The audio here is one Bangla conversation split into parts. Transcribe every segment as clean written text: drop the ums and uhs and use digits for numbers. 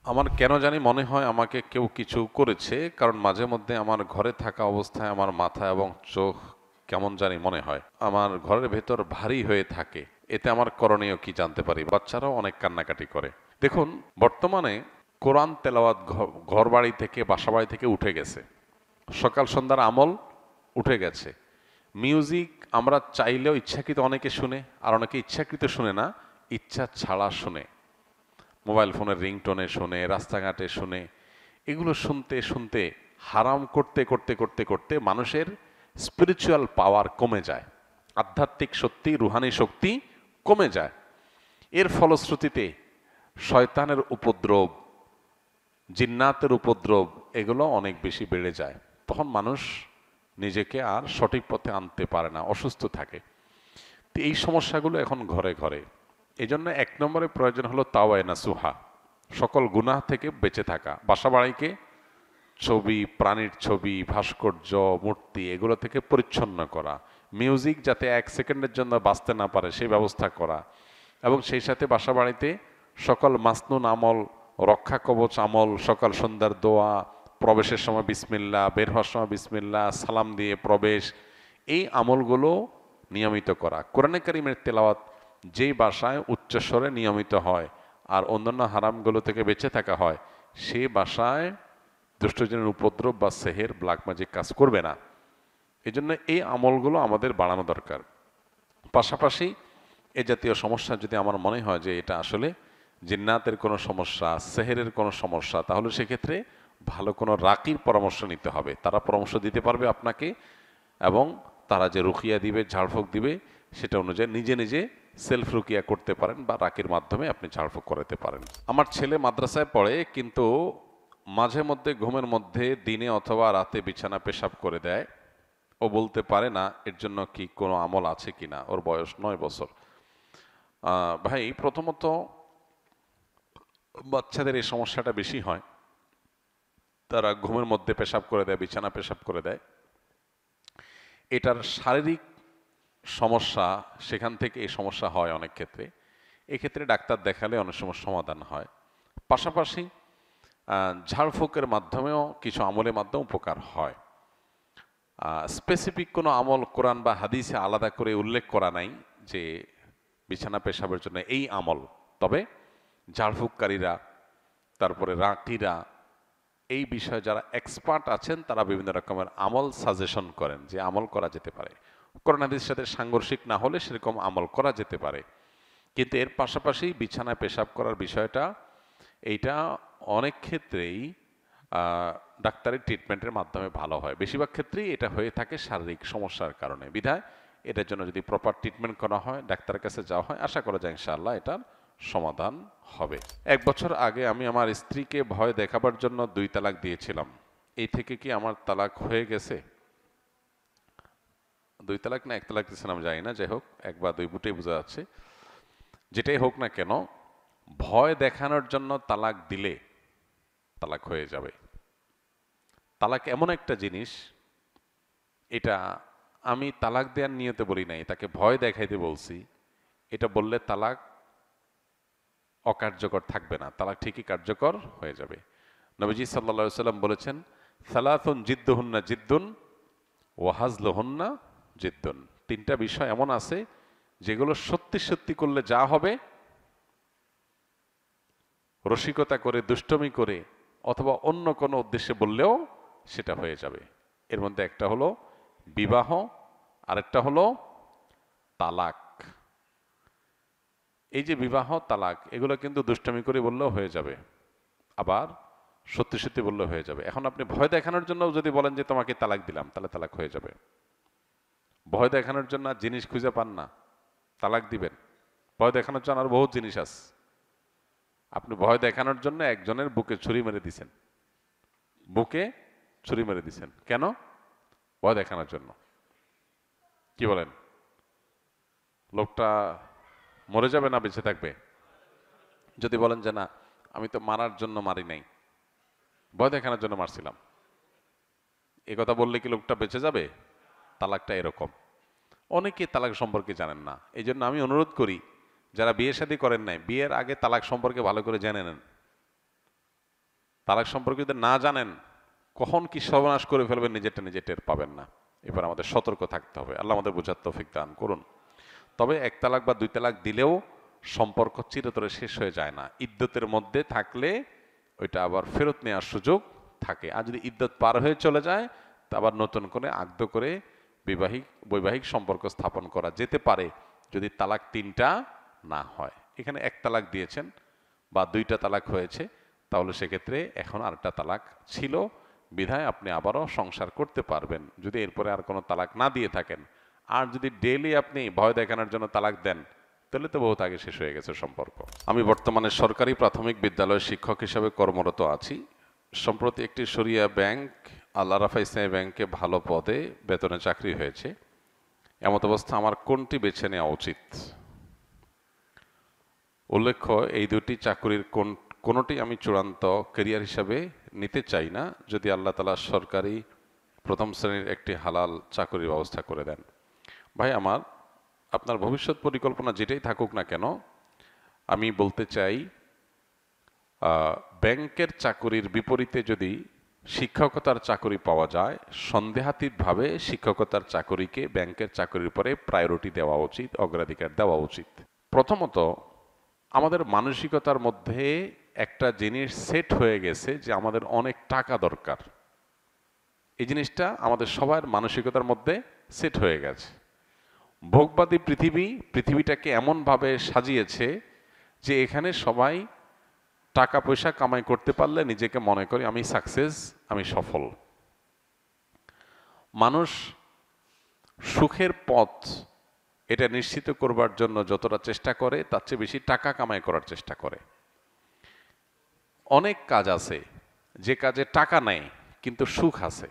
আমার কেন জানি মনে হয় আমাকে কেউ কিছু করেছে, কারণ মাঝে মধ্যে আমার ঘরে থাকা অবস্থায় আমার মাথা এবং চোখ কেমন জানি মনে হয়, আমার ঘরের ভেতর ভারী হয়ে থাকে। এতে আমার করণীয় কি জানতে পারি? বাচ্চারাও অনেক কান্নাকাটি করে। দেখুন, বর্তমানে কোরআন তেলাওয়াত ঘর বাড়ি থেকে, বাসা বাড়ি থেকে উঠে গেছে। সকাল সন্ধ্যার আমল উঠে গেছে। মিউজিক আমরা চাইলেও ইচ্ছাকৃত অনেকে শুনে, আর অনেকে ইচ্ছাকৃত শুনে না, ইচ্ছা ছাড়া শুনে। মোবাইল ফোনের রিংটোনে শুনে, রাস্তাঘাটে শুনে। এগুলো শুনতে শুনতে হারাম করতে করতে করতে করতে মানুষের স্পিরিচুয়াল পাওয়ার কমে যায়, আধ্যাত্মিক শক্তি, রুহানি শক্তি কমে যায়। এর ফলশ্রুতিতে শয়তানের উপদ্রব, জিন্নাতের উপদ্রব, এগুলো অনেক বেশি বেড়ে যায়। তখন মানুষ নিজেকে আর সঠিক পথে আনতে পারে না, অসুস্থ থাকে। তো এই সমস্যাগুলো এখন ঘরে ঘরে। এই জন্য এক নম্বরে প্রয়োজন হলো তাওয়ায়ে নাসুহা, সকল গুনাহ থেকে বেঁচে থাকা। বাসা বাড়িকে ছবি, প্রাণীর ছবি, ভাস্কর্য, মূর্তি, এগুলো থেকে পরিচ্ছন্ন করা। মিউজিক যাতে এক সেকেন্ডের জন্য বাঁচতে না পারে সেই ব্যবস্থা করা। এবং সেই সাথে বাসা বাড়িতে সকল মাসনুন আমল, রক্ষা কবচ আমল, সকাল সন্ধ্যার দোয়া, প্রবেশের সময় বিসমিল্লাহ, বের হওয়ার সময় বিসমিল্লাহ, সালাম দিয়ে প্রবেশ, এই আমলগুলো নিয়মিত করা। কোরআনে কারিমের তেলাওয়াত যেই বাসায় উচ্চস্বরে নিয়মিত হয় আর অন্যান্য হারামগুলো থেকে বেঁচে থাকা হয়, সেই বাসায় দুষ্টজনের উপদ্রব বা সেহের, ব্ল্যাক ম্যাজিক কাজ করবে না। এই জন্য এই আমলগুলো আমাদের বাড়ানো দরকার। পাশাপাশি এ জাতীয় সমস্যা যদি আমার মনে হয় যে এটা আসলে জিন্নাতের কোনো সমস্যা, সেহেরের কোনো সমস্যা, তাহলে সেক্ষেত্রে ভালো কোনো রাকির পরামর্শ নিতে হবে। তারা পরামর্শ দিতে পারবে আপনাকে, এবং তারা যে রুকিয়া দিবে, ঝাড়ফুঁক দিবে, সেটা অনুযায়ী নিজে নিজে সেলফ রুকিয়া করতে পারেন, বা রাকির মাধ্যমে আপনি ঝাড়ফুঁক করাতে পারেন। আমার ছেলে মাদ্রাসায় পড়ে, কিন্তু মাঝে মধ্যে ঘুমের মধ্যে দিনে অথবা রাতে বিছানা পেশাব করে দেয়। ও বলতে পারে না এর জন্য কি কোনো আমল আছে কিনা। ওর বয়স 9 বছর। ভাই, প্রথমত বাচ্চাদের এই সমস্যাটা বেশি হয়। তারা ঘুমের মধ্যে পেশাব করে দেয়, বিছানা পেশাব করে দেয়। এটার শারীরিক সমস্যা, সেখান থেকে এই সমস্যা হয় অনেক ক্ষেত্রে। এক্ষেত্রে ডাক্তার দেখালে অনেক সময় সমাধান হয়। পাশাপাশি ঝাড়ফুঁকের মাধ্যমেও কিছু আমলের মাধ্যমে উপকার হয়। স্পেসিফিক কোনো আমল কোরআন বা হাদিসে আলাদা করে উল্লেখ করা নাই যে বিছানা পেশাবের জন্য এই আমল। তবে ঝাড়ফুঁককারীরা, তারপরে রাকিরা, এই বিষয়ে যারা এক্সপার্ট আছেন, তারা বিভিন্ন রকমের আমল সাজেশন করেন যে আমল করা যেতে পারে। কোরআন হাদিসের সাথে সাংঘর্ষিক না হলে সেরকম আমল করা যেতে পারে। কিন্তু এর পাশাপাশি বিছানায় পেশাব করার বিষয়টা, এইটা অনেক ক্ষেত্রেই ডাক্তারি ট্রিটমেন্টের মাধ্যমে ভালো হয়। বেশিরভাগ ক্ষেত্রেই এটা হয়ে থাকে শারীরিক সমস্যার কারণে। বিধায় এটার জন্য যদি প্রপার ট্রিটমেন্ট করা হয়, ডাক্তারের কাছে যাওয়া হয়, আশা করা যায় ইনশাআল্লাহ এটার সমাধান হবে। 1 বছর আগে আমি আমার স্ত্রীকে ভয় দেখাবার জন্য 2 তালাক দিয়েছিলাম। এই থেকে কি আমার তালাক হয়ে গেছে? 2 তালাক না 1 তালাক দিয়েছিলাম জানি না, যাই হোক 1 বা 2 বুটেই বোঝা যাচ্ছে। যেটাই হোক না কেন, ভয় দেখানোর জন্য তালাক দিলে তালাক হয়ে যাবে। তালাক এমন একটা জিনিস, এটা আমি তালাক দেওয়ার নিয়তে বলি নাই, তাকে ভয় দেখাইতে বলছি। এটা বললে তালাক অকার্যকর থাকবে না, তালাক ঠিকই কার্যকর হয়ে যাবে। নবীজি সাল্লা সাল্লাম বলেছেন, সালাতুন জিদ্দুহুন্না জিদ্দুন ওয়াহাজলুহুন্না জিদ্দুন। 3টা বিষয় এমন আছে যেগুলো সত্যি সত্যি করলে যা হবে, রসিকতা করে, দুষ্টমি করে, অথবা অন্য কোনো উদ্দেশ্যে বললেও সেটা হয়ে যাবে। এর মধ্যে একটা হলো বিবাহ, আরেকটা হলো তালাক। এই যে বিবাহ, তালাক, এগুলো কিন্তু দুষ্টমি করে বললেও হয়ে যাবে, আবার সত্যি সত্যি বললেও হয়ে যাবে। এখন আপনি ভয় দেখানোর জন্য যদি বলেন যে তোমাকে তালাক দিলাম, তাহলে তালাক হয়ে যাবে। ভয় দেখানোর জন্য আর জিনিস খুঁজে পান না, তালাক দিবেন। ভয় দেখানোর জন্য আর বহুত জিনিস আছে। আপনি ভয় দেখানোর জন্য একজনের বুকে ছুরি মেরে দিছেন, বুকে ছুরি মেরে দিছেন কেন? ভয় দেখানোর জন্য। কি বলেন? লোকটা মরে যাবে না বেঁচে থাকবে? যদি বলেন যে না, আমি তো মারার জন্য মারি নাই, ভয় দেখানোর জন্য মারছিলাম, এ কথা বললে কি লোকটা বেঁচে যাবে? তালাকটা এরকম। অনেকে তালাক সম্পর্কে জানেন না। এই জন্য আমি অনুরোধ করি, যারা বিয়ে শাদী করেন নাই, বিয়ের আগে তালাক সম্পর্কে ভালো করে জেনে নেন। তালাক সম্পর্কে যদি না জানেন, কখন কি সর্বনাশ করে ফেলবেন নিজেরটা নিজে টের পাবেন না। এবার আমাদের সতর্ক থাকতে হবে। আল্লাহ আমাদের বোঝার তৌফিক দান করুন। তবে এক তালাক বা দুই তালাক দিলেও সম্পর্ক চিরতরে শেষ হয়ে যায় না। ইদ্যতের মধ্যে থাকলে ওইটা আবার ফেরত নেওয়ার সুযোগ থাকে। আর যদি ইদ্যত পার হয়ে চলে যায়, তা আবার নতুন করে আগ্ধ করে বৈবাহিক সম্পর্ক স্থাপন করা যেতে পারে, যদি তালাক তিনটা না হয়। এখানে এক তালাক দিয়েছেন বা দুইটা তালাক হয়েছে, তাহলে সেক্ষেত্রে এখন আরেকটা তালাক ছিল বিধায় আপনি আবারও সংসার করতে পারবেন, যদি এরপরে আর কোনো তালাক না দিয়ে থাকেন। আর যদি ডেইলি আপনি ভয় দেখানোর জন্য তালাক দেন, তাহলে তো বহুত আগে শেষ হয়ে গেছে সম্পর্ক। আমি বর্তমানে সরকারি প্রাথমিক বিদ্যালয়ের শিক্ষক হিসেবে কর্মরত আছি। সম্প্রতি একটি শরিয়া ব্যাংক, আল্লাহ রাফা ইসলামী ব্যাংকে ভালো পদে বেতনে চাকরি হয়েছে। এমত অবস্থা আমার কোনটি বেছে নেওয়া উচিত? উল্লেখ্য, এই দুটি চাকরির কোনোটি আমি চূড়ান্ত ক্যারিয়ার হিসাবে নিতে চাই না, যদি আল্লাহ তাআলা সরকারি প্রথম শ্রেণীর একটি হালাল চাকরির ব্যবস্থা করে দেন। ভাই আমার, আপনার ভবিষ্যৎ পরিকল্পনা যেটাই থাকুক না কেন, আমি বলতে চাই ব্যাংকের চাকরির বিপরীতে যদি শিক্ষকতার চাকরি পাওয়া যায়, সন্দেহাতীতভাবে শিক্ষকতার চাকরিকে ব্যাংকের চাকরির পরে প্রায়োরিটি দেওয়া উচিত, অগ্রাধিকার দেওয়া উচিত। প্রথমত, আমাদের মানসিকতার মধ্যে একটা জিনিস সেট হয়ে গেছে যে আমাদের অনেক টাকা দরকার। এই জিনিসটা আমাদের সবার মানসিকতার মধ্যে সেট হয়ে গেছে। ভোগবাদী পৃথিবীটাকে এমনভাবে সাজিয়েছে যে এখানে সবাই টাকা পয়সা কামাই করতে পারলে নিজেকে মনে করে আমি সাকসেস, আমি সফল। মানুষ সুখের পথ এটা নিশ্চিত করবার জন্য যতটা চেষ্টা করে, তার চেয়ে বেশি টাকা কামাই করার চেষ্টা করে। অনেক কাজ আছে যে কাজে টাকা নেই কিন্তু সুখ আছে।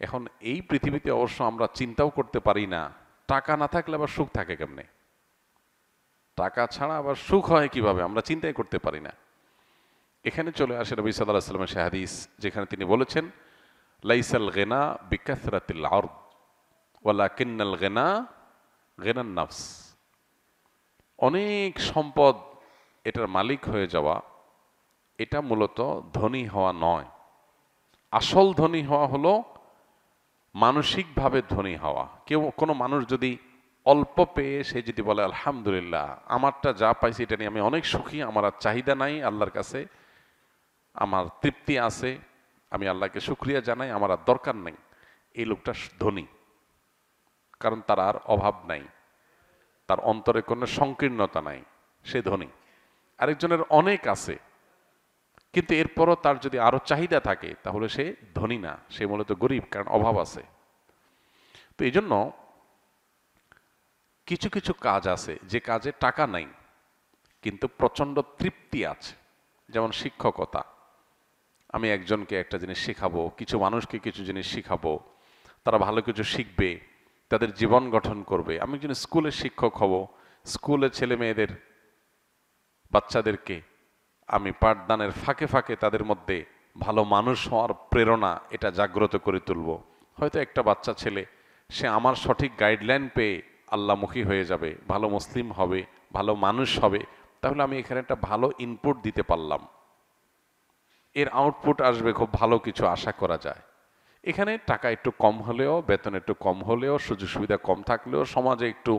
এখন এই পৃথিবীতে অবশ্য আমরা চিন্তাও করতে পারি না টাকা না থাকলে আবার সুখ থাকে কেমনে, টাকা ছাড়া আবার সুখ হয় কিভাবে, আমরা চিন্তাই করতে পারি না। এখানে চলে আসে নবী সাল্লাল্লাহু আলাইহি ওয়াসাল্লামের সেই হাদিস, যেখানে তিনি বলেছেন, লাইসাল গিনা বিকাসরাতিল আরদ ওয়ালাকিন্নাল গিনা গিনান নাফস। অনেক সম্পদ এটার মালিক হয়ে যাওয়া, এটা মূলত ধনী হওয়া নয়। আসল ধনী হওয়া হলো মানসিকভাবে ধনী হওয়া। কোনো মানুষ যদি অল্প পেয়ে সে যদি বলে আলহামদুলিল্লাহ, আমারটা যা পাইছি এটা নিয়ে আমি অনেক সুখী, আমার আর চাহিদা নাই আল্লাহর কাছে, আমার তৃপ্তি আছে, আমি আল্লাহকে শুকরিয়া জানাই, আমার আর দরকার নেই, এই লোকটা ধনী। কারণ তার আর অভাব নাই, তার অন্তরে কোনো সংকীর্ণতা নাই, সে ধনী। আরেকজনের অনেক আছে কিন্তু এরপরও তার যদি আরো চাহিদা থাকে, তাহলে সে ধনী না, সে মূলত গরিব, কারণ অভাব আছে। তো এই জন্য কিছু কিছু কাজ আছে যে কাজে টাকা নাই কিন্তু প্রচন্ড তৃপ্তি আছে। যেমন শিক্ষকতা, আমি একজনকে একটা জিনিস শেখাবো, কিছু মানুষকে কিছু জিনিস শিখাবো, তারা ভালো কিছু শিখবে, তাদের জীবন গঠন করবে। আমি একজন স্কুলের শিক্ষক হব, স্কুলের ছেলে মেয়েদের, বাচ্চাদেরকে আমি পাঠদানের ফাঁকে ফাঁকে তাদের মধ্যে ভালো মানুষ হওয়ার প্রেরণা এটা জাগ্রত করে তুলব। হয়তো একটা বাচ্চা ছেলে সে আমার সঠিক গাইডলাইন পেয়ে আল্লাহমুখী হয়ে যাবে, ভালো মুসলিম হবে, ভালো মানুষ হবে, তাহলে আমি এখানে একটা ভালো ইনপুট দিতে পারলাম, এর আউটপুট আসবে, খুব ভালো কিছু আশা করা যায়। এখানে টাকা একটু কম হলেও, বেতন একটু কম হলেও, সুযোগ সুবিধা কম থাকলেও, সমাজে একটু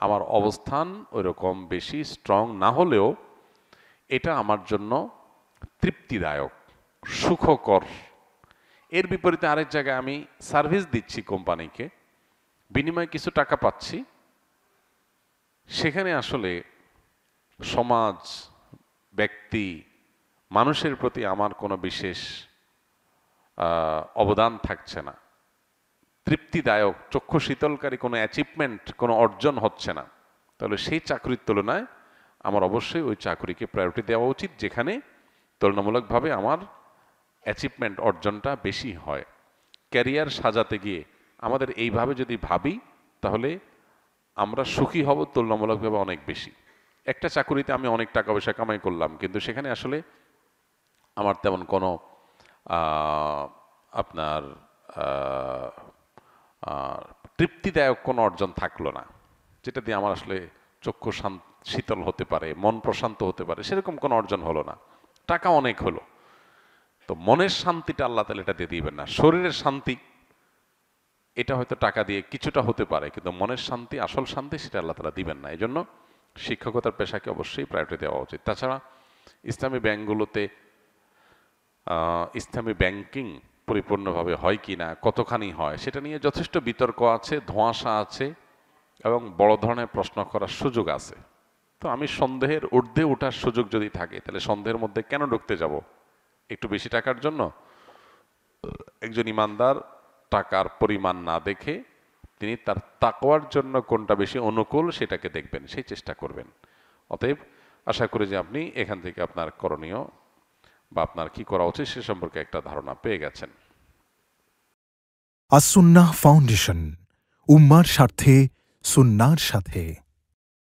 আমার অবস্থান ওইরকম বেশি স্ট্রং না হলেও, এটা আমার জন্য তৃপ্তিদায়ক, সুখকর। এর বিপরীতে আরেক জায়গায় আমি সার্ভিস দিচ্ছি কোম্পানিকে, বিনিময়ে কিছু টাকা পাচ্ছি, সেখানে আসলে সমাজ, ব্যক্তি, মানুষের প্রতি আমার কোনো বিশেষ অবদান থাকছে না, তৃপ্তিদায়ক, চক্ষু শীতলকারী কোনো অ্যাচিভমেন্ট, কোনো অর্জন হচ্ছে না। তাহলে সেই চাকরির তুলনায় আমার অবশ্যই ওই চাকরিকে প্রায়োরিটি দেওয়া উচিত যেখানে তুলনামূলকভাবে আমার অ্যাচিভমেন্ট, অর্জনটা বেশি হয়। ক্যারিয়ার সাজাতে গিয়ে আমাদের এইভাবে যদি ভাবি, তাহলে আমরা সুখী হব তুলনামূলকভাবে অনেক বেশি। একটা চাকরিতে আমি অনেক টাকা পয়সা কামাই করলাম, কিন্তু সেখানে আসলে আমার তেমন কোনো আপনার তৃপ্তিদায়ক কোনো অর্জন থাকলো না, যেটা দিয়ে আমার আসলে চক্ষু শীতল হতে পারে, মন প্রশান্ত হতে পারে, সেরকম কোনো অর্জন হলো না। টাকা অনেক হলো, তো মনের শান্তিটা আল্লাহ তাআলা এটা দিয়ে দিবেন না। শরীরের শান্তি এটা হয়তো টাকা দিয়ে কিছুটা হতে পারে, কিন্তু মনের শান্তি, আসল শান্তি, সেটা আল্লাহ তাআলা দিবেন না। এই জন্য শিক্ষকতার পেশাকে অবশ্যই প্রায়োরিটি দেওয়া উচিত। তাছাড়া ইসলামী ব্যাংকগুলোতে ইসলামী ব্যাংকিং পরিপূর্ণভাবে হয় কি না, কতখানি হয়, সেটা নিয়ে যথেষ্ট বিতর্ক আছে, ধোঁয়াশা আছে এবং বড় ধরনের প্রশ্ন করার সুযোগ আছে। তো আমি সন্দেহের ঊর্ধ্বে ওঠার সুযোগ যদি থাকে, তাহলে সন্দেহের মধ্যে কেন ঢুকতে যাব একটু বেশি টাকার জন্য? একজন ইমানদার টাকার পরিমাণ না দেখে তিনি তার তাকওয়ার জন্য কোনটা বেশি অনুকূল সেটাকে দেখবেন, সেই চেষ্টা করবেন। অতএব আশা করি যে আপনি এখান থেকে আপনার করণীয় বা আপনার কি করা উচিত সে সম্পর্কে একটা ধারণা পেয়ে গেছেন। আস সুন্নাহ ফাউন্ডেশন, উম্মার স্বার্থে সুন্নাহর সাথে।